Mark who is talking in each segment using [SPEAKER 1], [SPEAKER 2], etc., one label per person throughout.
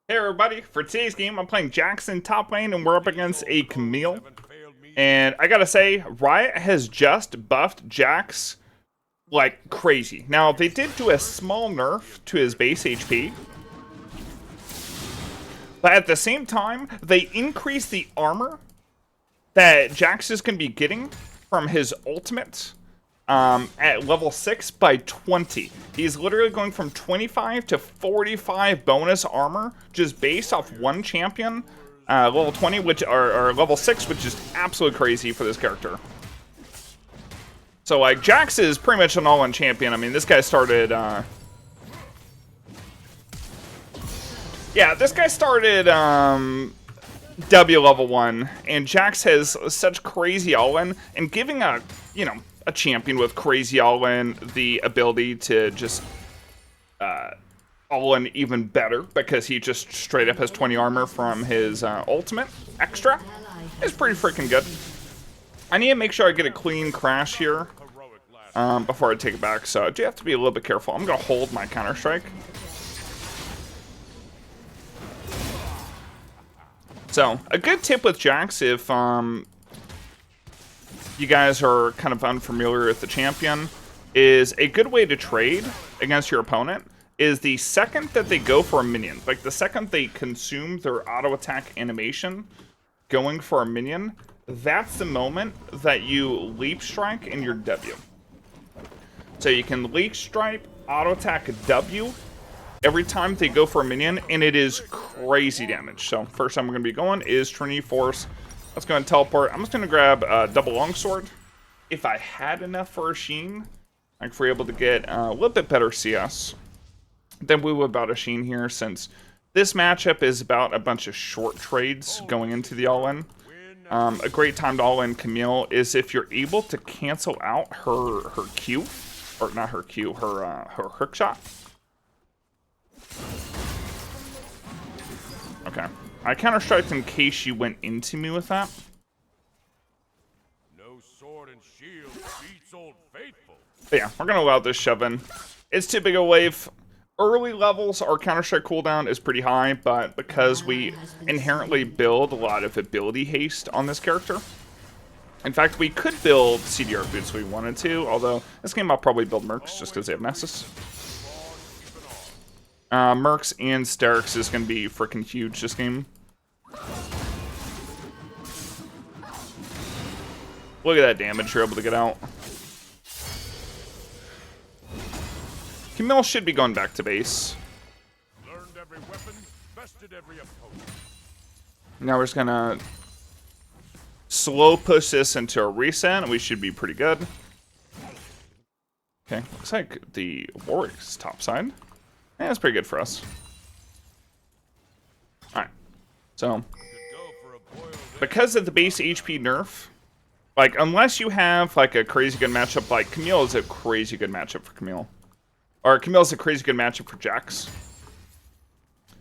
[SPEAKER 1] Hey everybody, for today's game I'm playing Jackson top lane and we're up against a Camille. And I gotta say, Riot has just buffed Jax like crazy. Now they did do a small nerf to his base HP, but at the same time they increased the armor that Jax is gonna be getting from his ultimate at level 6 by 20. He's literally going from 25 to 45 bonus armor just based off one champion, level 20, which or level 6, which is absolutely crazy for this character. So like Jax is pretty much an all-in champion. I mean, this guy started this guy started W level 1, and Jax has such crazy all-in, and giving a champion with crazy all-in the ability to just all-in even better, because he just straight up has 20 armor from his ultimate extra, is pretty freaking good. I need to make sure I get a clean crash here before I take it back, so I do have to be a little bit careful. I'm going to hold my counter-strike. So, a good tip with Jax, if you guys are kind of unfamiliar with the champion, is a good way to trade against your opponent is the second that they go for a minion. Like the second they consume their auto attack animation going for a minion, that's the moment that you leap strike in your W. So you can leap strike, auto attack W every time they go for a minion, and it is crazy damage. So first time we're going to be going is Triny Force. Let's go and teleport. I'm just going to grab a double longsword. If I had enough for a Sheen, like if we're able to get a little bit better CS, then we would about a Sheen here, since this matchup is about a bunch of short trades going into the all-in. A great time to all-in Camille is if you're able to cancel out her Q, or not her Q, her hook shot. Okay. I counter-striked in case she went into me with that.
[SPEAKER 2] No sword and shield beats Old Faithful.
[SPEAKER 1] But yeah, we're gonna allow this shove in. It's too big a wave. Early levels, our counter-strike cooldown is pretty high, but because we inherently build a lot of ability haste on this character. In fact, we could build CDR boots if we wanted to, although this game I'll probably build Mercs just because they have Nessus. Mercs and Sterak is going to be freaking huge this game. Look at that damage you're able to get out. Camille should be going back to base.
[SPEAKER 2] Learned every weapon, bested every opponent.
[SPEAKER 1] Now we're just going to slow push this into a reset, and we should be pretty good. Okay, looks like the Warwick's top side. Yeah, that's pretty good for us. Alright. So, because of the base HP nerf, like, unless you have, like, a crazy good matchup, like, Camille is a crazy good matchup for Camille. Or Camille's a crazy good matchup for Jax.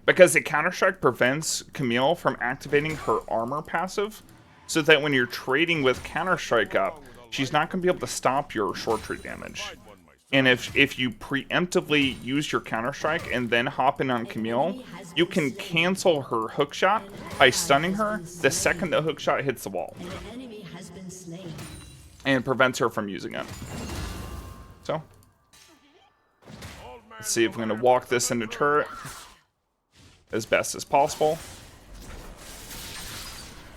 [SPEAKER 1] Because the counter-strike prevents Camille from activating her armor passive, so that when you're trading with counter-strike up, she's not going to be able to stop your short trade damage. And if you preemptively use your counter-strike and then hop in on Camille, you can cancel her hookshot by stunning her the second the hookshot hits the wall. And prevents her from using it. So, let's see if we're going to walk this into turret as best as possible.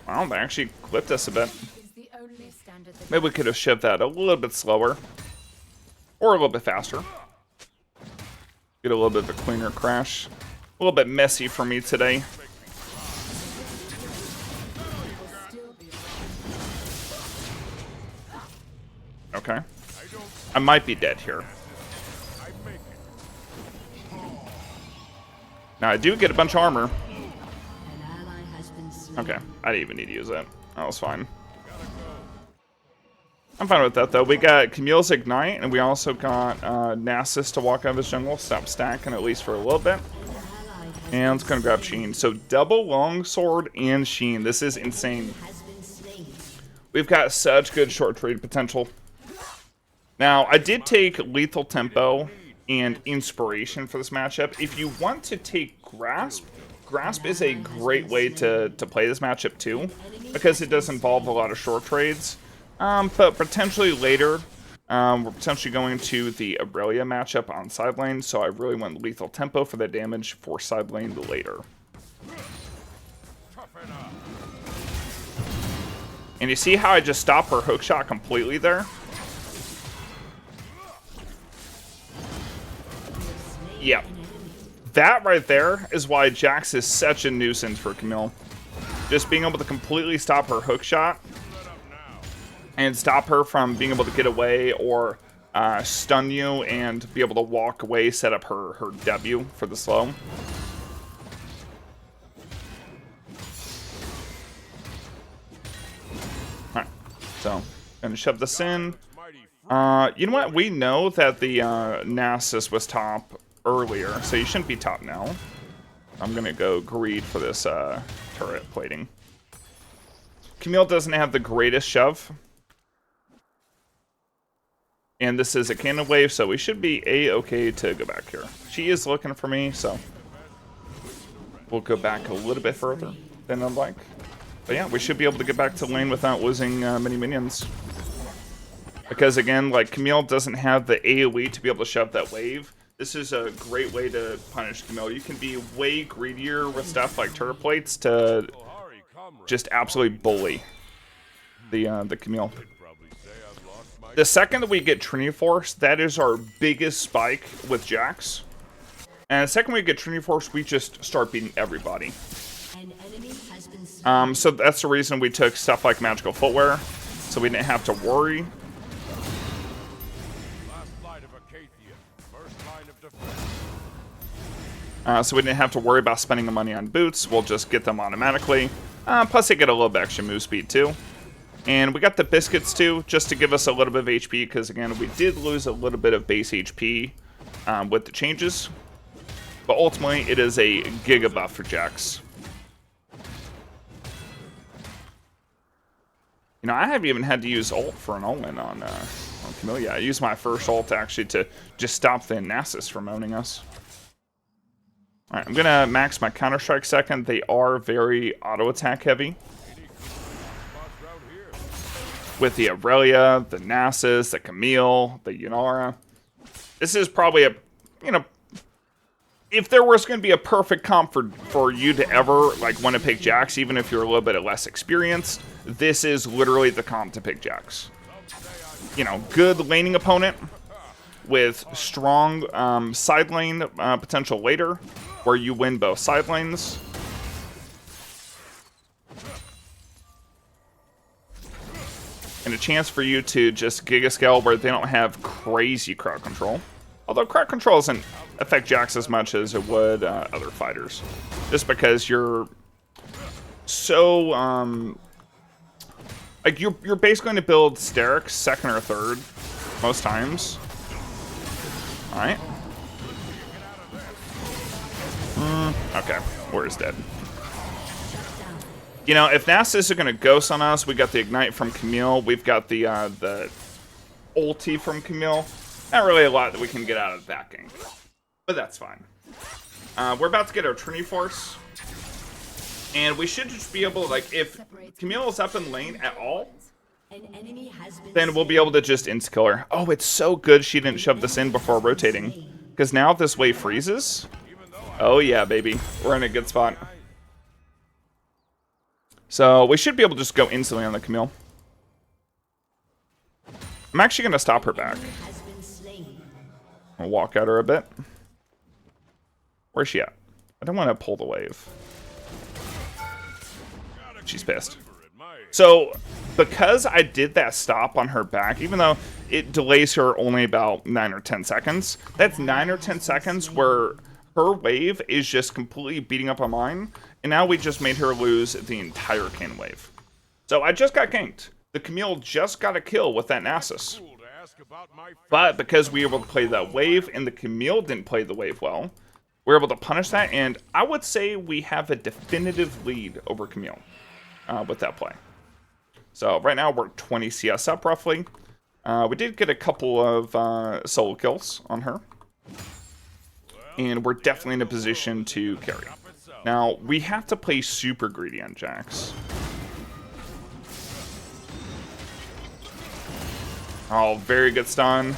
[SPEAKER 1] Wow, they actually clipped us a bit. Maybe we could have shoved that a little bit slower. Or a little bit faster. Get a little bit of a cleaner crash. A little bit messy for me today. Okay. I might be dead here. Now I do get a bunch of armor. Okay, I didn't even need to use that. That was fine. I'm fine with that, though. We got Camille's Ignite, and we also got Nessus to walk out of his jungle, stop stacking at least for a little bit. And let's go grab Sheen. So double longsword and Sheen. This is insane. We've got such good short trade potential. Now, I did take Lethal Tempo and Inspiration for this matchup. If you want to take Grasp, Grasp is a great way to play this matchup too, because it does involve a lot of short trades. But potentially later, we're potentially going to the Aurelia matchup on side lane, so I really want lethal tempo for the damage for side lane later. And you see how I just stopped her hookshot completely there? Yep. That right there is why Jax is such a nuisance for Camille. Just being able to completely stop her hookshot and stop her from being able to get away or stun you and be able to walk away, set up her W for the slow. Alright, so gonna shove this in. You know what? We know that the Nasus was top earlier, so you shouldn't be top now. I'm gonna go greed for this turret plating. Camille doesn't have the greatest shove. And this is a cannon wave, so we should be a-okay to go back here. She is looking for me, so we'll go back a little bit further than I'd like. But yeah, we should be able to get back to lane without losing many minions. Because again, like, Camille doesn't have the AoE to be able to shove that wave. This is a great way to punish Camille. You can be way greedier with stuff like turret plates to just absolutely bully the Camille. The second that we get Triny Force, that is our biggest spike with Jax. And the second we get Triny Force, we just start beating everybody. So that's the reason we took stuff like magical footwear, so we didn't have to worry. So we didn't have to worry about spending the money on boots. We'll just get them automatically. Plus they get a little bit extra move speed too. And we got the biscuits too, just to give us a little bit of HP, because again, we did lose a little bit of base HP with the changes. But ultimately, it is a giga buff for Jax. You know, I haven't even had to use ult for an ult-in on Camille. Yeah, I used my first ult actually to just stop the Nasus from owning us. Alright, I'm gonna max my Counter-Strike second. They are very auto-attack heavy. With the Aurelia, the Nasus, the Camille, the Yunara. This is probably a, you know, if there was going to be a perfect comp for you to ever, like, want to pick Jax, even if you're a little bit less experienced, this is literally the comp to pick Jax. You know, good laning opponent with strong side lane potential later, where you win both side lanes. And a chance for you to just giga scale where they don't have crazy crowd control. Although crowd control doesn't affect Jax as much as it would other fighters. Just because you're so, like, you're basically going to build Sterak second or third most times. Alright. Okay, Warrior's dead. You know, if Nasus are going to ghost on us, we got the Ignite from Camille. We've got the ulti from Camille. Not really a lot that we can get out of that game. But that's fine. We're about to get our Triny Force. And we should just be able to, like, if Camille is up in lane at all, then we'll be able to just insta-kill her. Oh, it's so good she didn't shove this in before rotating. Because now if this wave freezes, oh yeah, baby. We're in a good spot. So we should be able to just go instantly on the Camille. I'm actually going to stop her back. I'll walk at her a bit. Where's she at? I don't want to pull the wave. She's pissed. So, because I did that stop on her back, even though it delays her only about 9 or 10 seconds, that's 9 or 10 seconds where her wave is just completely beating up on mine, and now we just made her lose the entire cannon wave. So I just got ganked. The Camille just got a kill with that Nasus. But because we were able to play that wave, and the Camille didn't play the wave well, we were able to punish that, and I would say we have a definitive lead over Camille with that play. So right now we're 20 CS up roughly. We did get a couple of solo kills on her. And we're definitely in a position to carry. Now, we have to play super greedy on Jax. Oh, very good stun.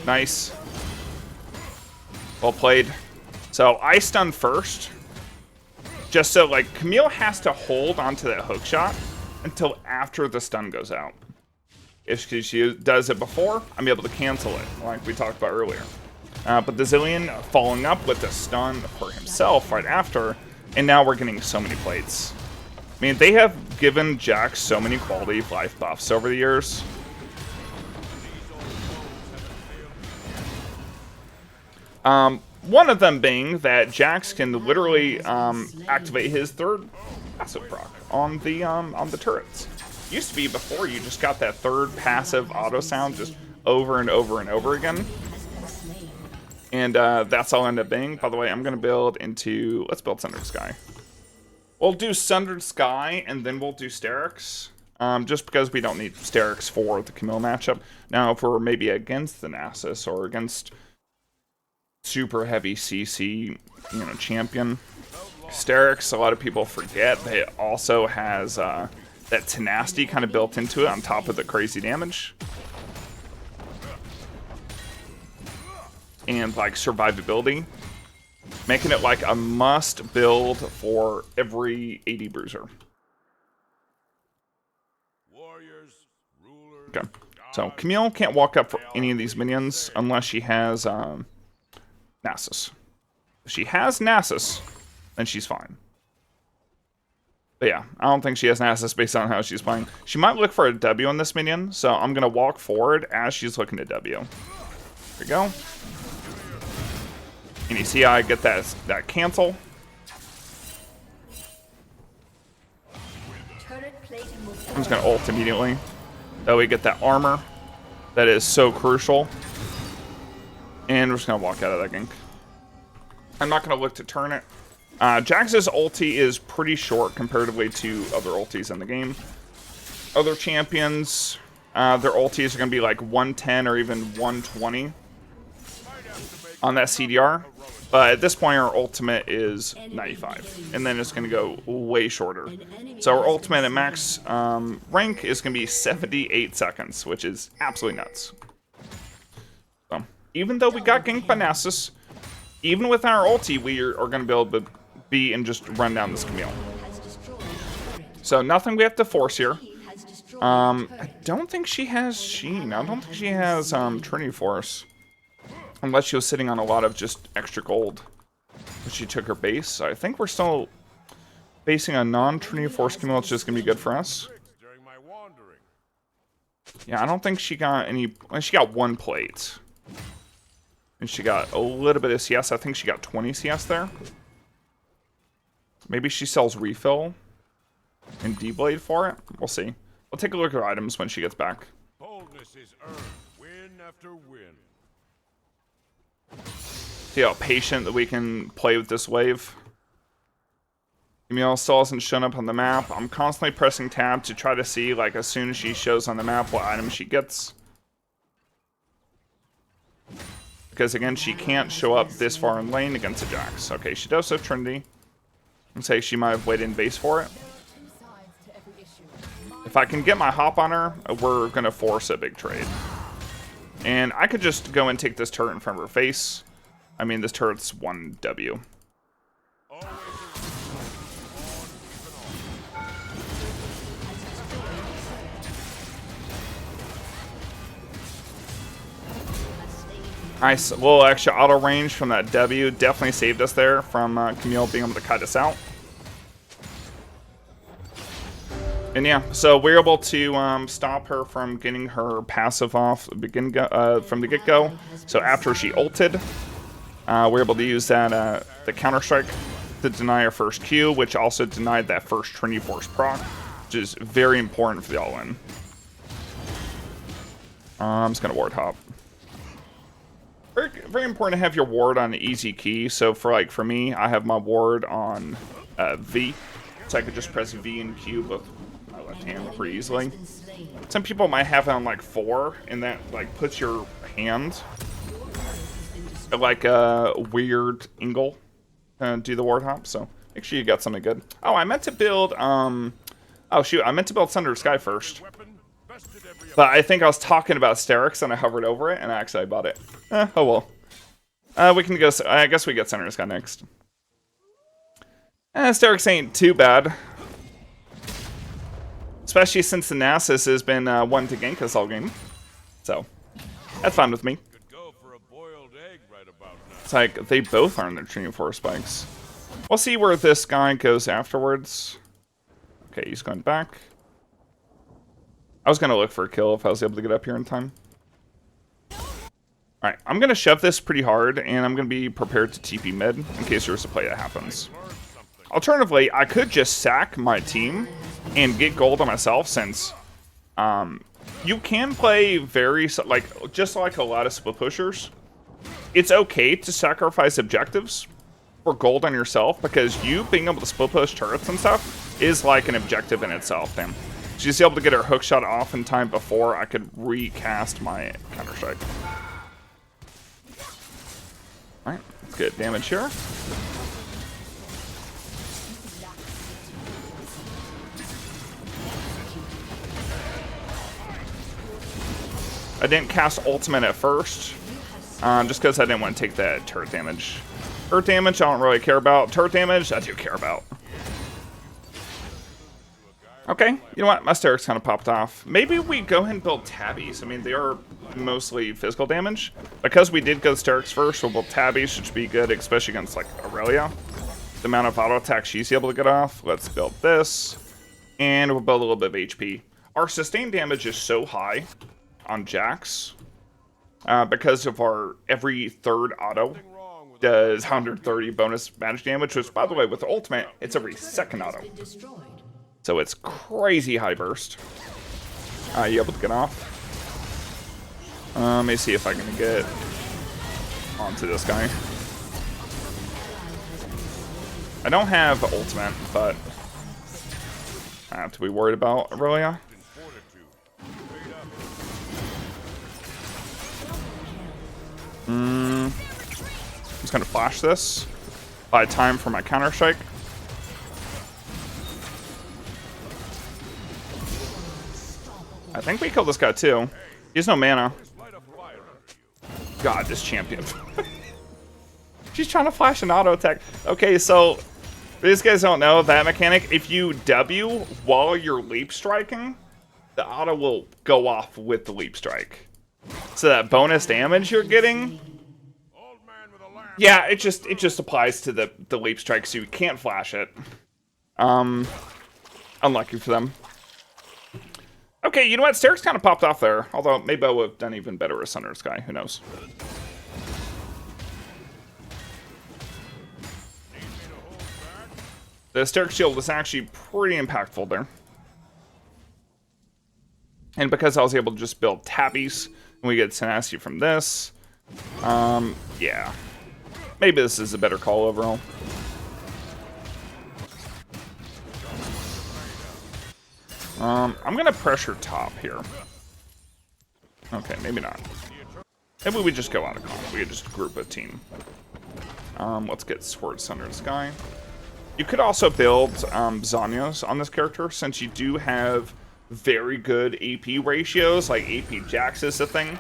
[SPEAKER 1] Nice. Well played. So, I stun first. Just so, like, Camille has to hold onto that hook shot until after the stun goes out. If she does it before, I'm able to cancel it, like we talked about earlier. But the Zillion following up with the stun for himself right after, and now we're getting so many plates. I mean, they have given Jax so many quality life buffs over the years. One of them being that Jax can literally activate his third passive proc on the turrets. Used to be before you just got that third passive auto sound just over and over and over again. And that's all ended up being. By the way, I'm going to build into... Let's build Sundered Sky. We'll do Sundered Sky, and then we'll do Sterak's. Just because we don't need Sterak's for the Camille matchup. Now, if we're maybe against the Nasus or against super heavy CC, champion, Sterak's, a lot of people forget that it also has that tenacity kind of built into it on top of the crazy damage. And like survivability, making it like a must build for every AD bruiser. Okay, so Camille can't walk up for any of these minions unless she has Nasus. If she has Nasus, then she's fine. But yeah, I don't think she has Nasus based on how she's playing. She might look for a W on this minion, so I'm gonna walk forward as she's looking to W. There we go. And you see I get that cancel. I'm just gonna ult immediately. That way we get that armor. That is so crucial. And we're just gonna walk out of that gank. I'm not gonna look to turn it. Jax's ulti is pretty short comparatively to other ultis in the game. Other champions, their ultis are gonna be like 110 or even 120 on that CDR. But at this point, our ultimate is 95. And then it's going to go way shorter. So our ultimate at max rank is going to be 78 seconds, which is absolutely nuts. So, even though we got ganked by Nasus, even with our ulti, we are going to be able to be and just run down this Camille. So nothing we have to force here. I don't think she has Sheen. I don't think she has Triny Force. Unless she was sitting on a lot of just extra gold. But she took her base. So I think we're still basing a non-Triny Force Camille. It's just going to be good for us. Yeah, I don't think she got any... She got one plate. And she got a little bit of CS. I think she got 20 CS there. Maybe she sells refill and D-Blade for it. We'll see. We'll take a look at her items when she gets back.
[SPEAKER 2] Boldness is earned, win after win.
[SPEAKER 1] See how patient that we can play with this wave. Camille still hasn't shown up on the map. I'm constantly pressing tab to try to see, like, as soon as she shows on the map, what item she gets. Because, again, she can't show up this far in lane against a Jax. Okay, she does have Trinity. And say she might have waited in base for it. If I can get my hop on her, we're going to force a big trade. And I could just go and take this turret in front of her face. I mean, this turret's 1W. Nice. A little extra auto range from that W. Definitely saved us there from Camille being able to cut us out. And yeah, so we're able to stop her from getting her passive off from the get-go. So after she ulted, we're able to use that the Counter-Strike to deny her first Q, which also denied that first Triny Force proc, which is very important for the all-in. I'm just going to ward hop. Very, very important to have your ward on the easy key. So for me, I have my ward on V. So I could just press V and Q with my left hand pretty easily. Some people might have it on like 4, and that like puts your hand at like a weird angle. do the ward hop, so make sure you got something good. Oh, I meant to build, oh shoot, I meant to build Sununded Sky first. But I think I was talking about Sterak, and I hovered over it, and actually I bought it. Oh well. We can go, I guess we get Sununded Sky next. Sterak ain't too bad. Especially since the Nasus has been one to gank us all game. So, that's fine with me. It's like, they both are on their Triny Force spikes. We'll see where this guy goes afterwards. Okay, he's going back. I was going to look for a kill if I was able to get up here in time. Alright, I'm going to shove this pretty hard, and I'm going to be prepared to TP mid in case there's a play that happens. Alternatively, I could just sack my team and get gold on myself, since you can play very, like, just like a lot of split pushers. It's okay to sacrifice objectives for gold on yourself, because you being able to split push turrets and stuff is like an objective in itself. Damn. She's able to get her hook shot off in time before I could recast my counter strike. Alright, let's get damage here. I didn't cast ultimate at first, just because I didn't want to take that turret damage. Turret damage, I don't really care about. Turret damage, I do care about. Okay, you know what? My Sterak's kind of popped off. Maybe we go ahead and build tabbies. I mean, they are mostly physical damage. Because we did go Sterak's first, we'll build tabbies, which should be good, especially against, like, Aurelia. The amount of auto attack she's able to get off. Let's build this. And we'll build a little bit of HP. Our sustained damage is so high on Jax, because of our every third auto does 130 bonus magic damage, which, by the way, with the ultimate, it's every second auto. So it's crazy high burst. You able to get off? Let me see if I can get onto this guy. I don't have ultimate, but I have to be worried about Aurelia. I'm just gonna flash this. Buy time for my counter strike. I think we killed this guy too. He has no mana. God, this champion. She's trying to flash an auto attack. Okay, so these guys don't know that mechanic. If you W while you're leap striking, the auto will go off with the leap strike. So that bonus damage you're getting, yeah, it just applies to the leap strike, so you can't flash it. Unlucky for them. Okay, you know what? Sterak's kind of popped off there. Although, maybe I would have done even better with Sununded Sky. Who knows? The Sterak shield was actually pretty impactful there. And because I was able to just build tabbies, and we get tenacity from this, yeah. Maybe this is a better call overall. I'm gonna pressure top here. Okay, maybe not. Maybe we just go out of comp. We could just group a team. Let's get Sword Sununded Sky. You could also build Zhonya's on this character, since you do have very good AP ratios, like AP Jax is a thing.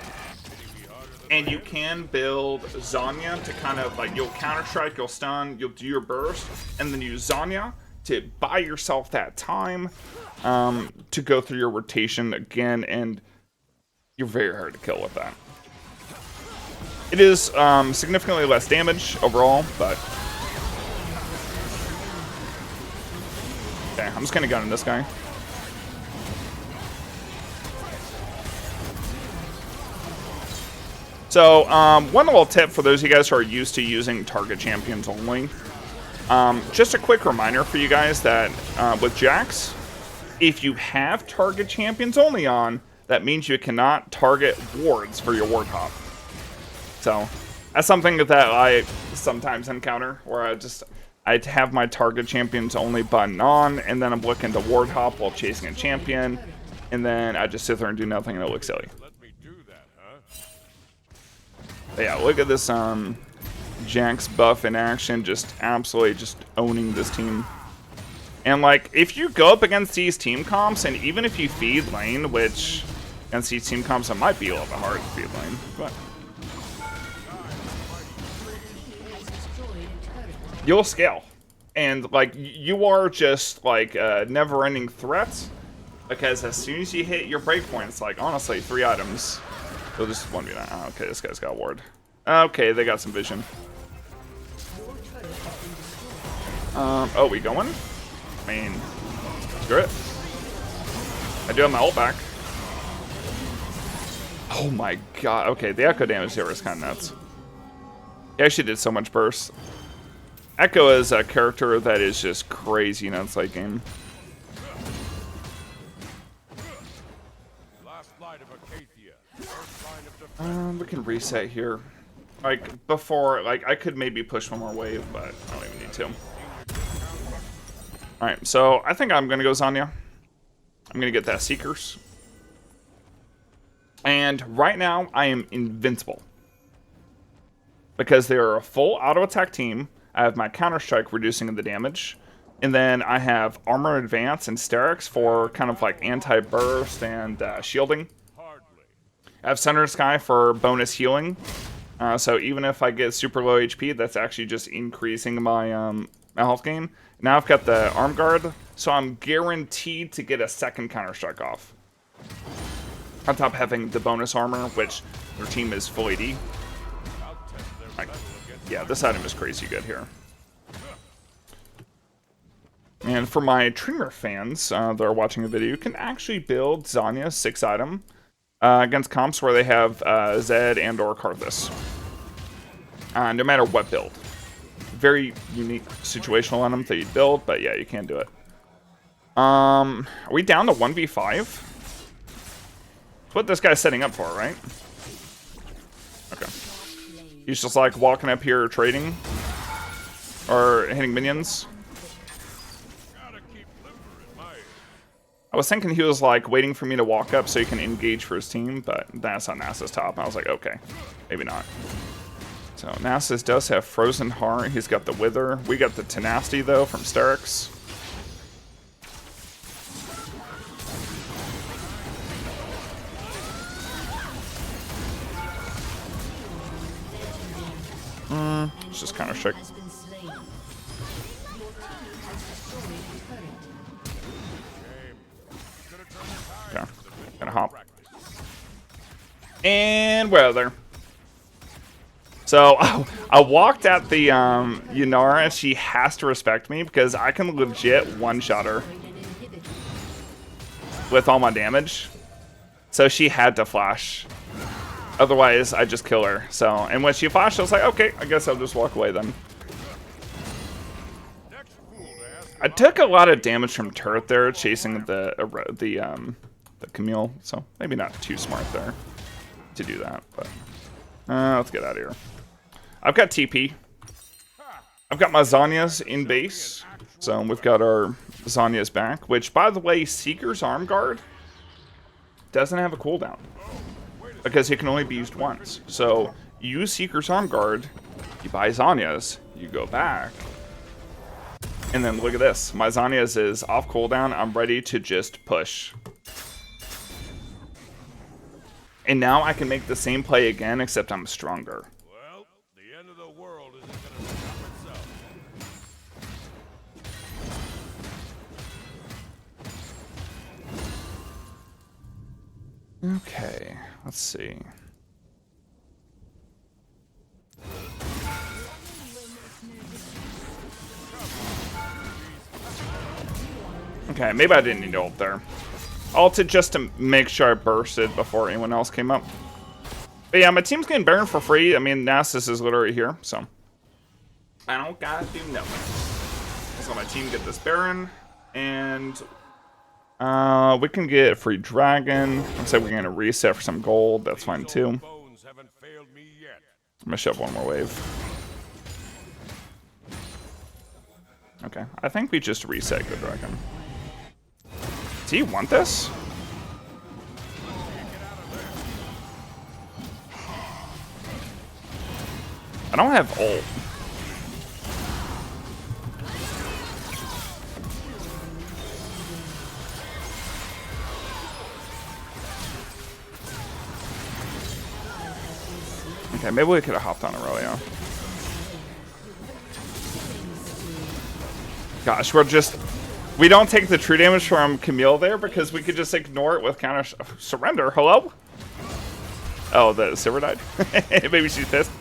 [SPEAKER 1] And you can build Zhonya to kind of, like, you'll counter strike, you'll stun, you'll do your burst, and then use Zhonya to buy yourself that time to go through your rotation again, and you're very hard to kill with that. It is significantly less damage overall, but okay, I'm just gonna gun in this guy. So, one little tip for those of you guys who are used to using target champions only. Just a quick reminder for you guys that with Jax, if you have target champions only on, that means you cannot target wards for your ward hop. So, that's something that I sometimes encounter, where I have my target champions only button on, and then I'm looking to ward hop while chasing a champion, and then I just sit there and do nothing, and it looks silly. But yeah, look at this Jack's buff in action, just absolutely just owning this team. And like, if you go up against these team comps, and even if you feed lane, which against these team comps it might be a little bit hard to feed lane, but you'll scale. And like, you are just like a never-ending threat, because as soon as you hit your breakpoints, like honestly, 3 items, they'll just 1v9. Oh, okay, this guy's got a ward. Okay, they got some vision. Oh, we going? I mean, screw it. I do have my ult back. Oh my god. Okay, the echo damage here was kind of nuts. He actually did so much burst. Echo is a character that is just crazy nuts late game. We can reset here. Like, before, like, I could maybe push one more wave, but I don't even need to. Alright, so I think I'm going to go Zanya. I'm going to get that Seekers. And right now, I am invincible. Because they are a full auto-attack team. I have my Counter-Strike reducing the damage. And then I have Armor Advance and Sterak for kind of like anti-burst and shielding. I have Sununded Sky for bonus healing. So even if I get super low HP, that's actually just increasing my health gain. Now I've got the Arm Guard, so I'm guaranteed to get a second Counter-Strike off. On top of having the bonus armor, which their team is full AD. Like, yeah, this item is crazy good here. And for my Triner fans that are watching the video, you can actually build Zanya's 6 item against comps where they have Zed and or Karthus. No matter what build. Very unique situational item that you build, but yeah, you can do it. Are we down to 1v5? That's what this guy's setting up for, right? Okay. He's just like walking up here trading. Or hitting minions. I was thinking he was like waiting for me to walk up so he can engage for his team, but that's on Nasus top. I was like, okay, maybe not. So Nasus does have Frozen Heart. He's got the Wither. We got the Tenacity though from Sterak's. It's just kind of sick. Okay, gonna hop. And we're there. So I walked at the Yunara. She has to respect me because I can legit one-shot her with all my damage. So she had to flash. Otherwise, I just kill her. So, and when she flashed, I was like, okay, I guess I'll just walk away then. I took a lot of damage from turret there, chasing the Camille. So maybe not too smart there to do that. But let's get out of here. I've got TP. I've got my Zanya's in base. So we've got our Zanya's back. Which, by the way, Seeker's Arm Guard doesn't have a cooldown. Because it can only be used once. So, you use Seeker's Arm Guard, you buy Zanya's, you go back. And then look at this. My Zanya's is off cooldown. I'm ready to just push. And now I can make the same play again, except I'm stronger.
[SPEAKER 2] Well, the end of the world isn't going to stop itself.
[SPEAKER 1] Okay, let's see. Okay, maybe I didn't need to ult there. Ulted just to make sure I bursted before anyone else came up. But yeah, my team's getting Baron for free. I mean, Nasus is literally here, so I don't gotta do nothing. So my team get this Baron, and we can get a free dragon. Looks like we're gonna reset for some gold. That's fine too. I'm gonna shove one more wave. Okay, I think we just reset Good Dragon. Do you want this? I don't have ult. Okay, maybe we could have hopped on Aurelio. Gosh, we don't take the true damage from Camille there because we could just ignore it with counter surrender. Hello? Oh, the server died? Maybe she's pissed.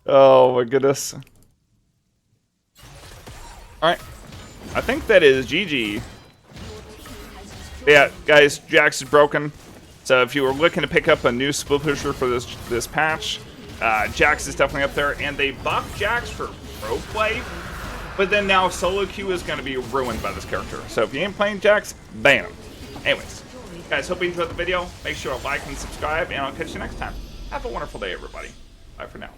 [SPEAKER 1] Oh my goodness. Alright. I think that is GG. Yeah, guys, Jax is broken. So if you were looking to pick up a new split pusher for this patch, Jax is definitely up there. And they buffed Jax for pro play, but then now solo queue is going to be ruined by this character. So if you ain't playing Jax, ban him. Anyways, guys, hope you enjoyed the video. Make sure to like and subscribe, and I'll catch you next time. Have a wonderful day, everybody. Bye for now.